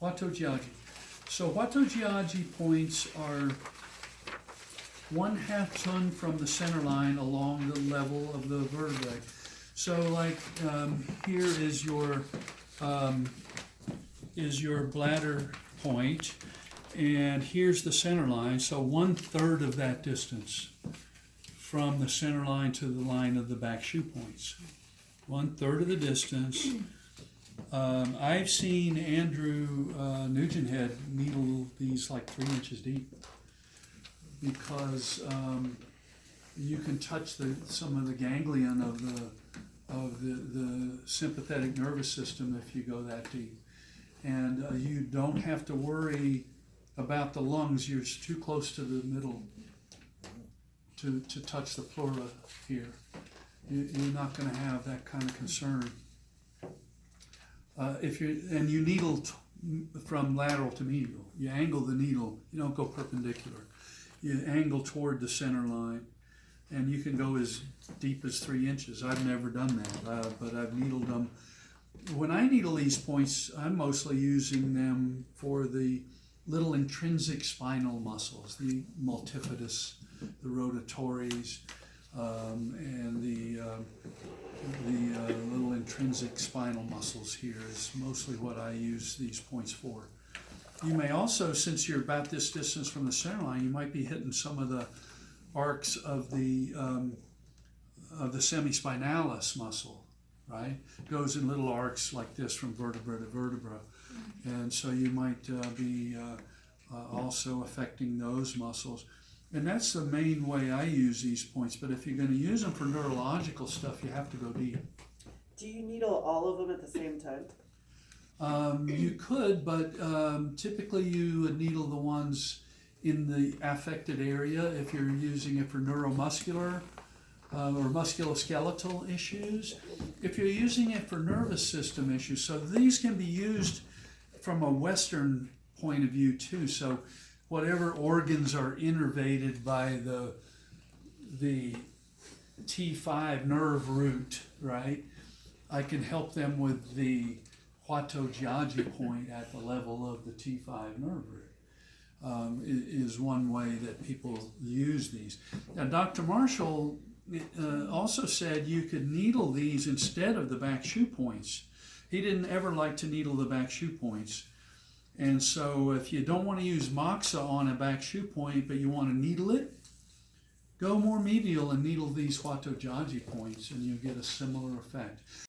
Huatojiaji. So Huatojiaji points are 1/2 ton from the center line along the level of the vertebrae. So like here is your bladder point, and here's the center line. So 1/3 of that distance from the center line to the line of the back shoe points. 1/3 of the distance. I've seen Andrew Nugent needle these like 3 inches deep because you can touch some of the ganglion of the sympathetic nervous system if you go that deep, and you don't have to worry about the lungs. You're too close to the middle to touch the pleura here. You're not going to have that kind of concern. You needle from lateral to medial. You angle the needle. You don't go perpendicular. You angle toward the center line, and you can go as deep as 3 inches. I've never done that, but I've needled them. When I needle these points, I'm mostly using them for the little intrinsic spinal muscles, the multifidus, the rotatories, and the little intrinsic spinal muscles here is mostly what I use these points for. You may also, since you're about this distance from the center line, you might be hitting some of the arcs of the semispinalis muscle, right? It goes in little arcs like this from vertebra to vertebra. And so you might be also affecting those muscles. And that's the main way I use these points. But if you're going to use them for neurological stuff, you have to go deep. Do you needle all of them at the same time? You could, but typically you would needle the ones in the affected area if you're using it for neuromuscular or musculoskeletal issues. If you're using it for nervous system issues, so these can be used from a Western point of view too. So whatever organs are innervated by the T5 nerve root, right? I can help them with the Huatojiaji point at the level of the T5 nerve root. Is one way that people use these. Now, Dr. Marshall also said you could needle these instead of the back shoe points. He didn't ever like to needle the back shoe points. And so if you don't want to use moxa on a back shoe point, but you want to needle it, go more medial and needle these Huatojiaji points, and you'll get a similar effect.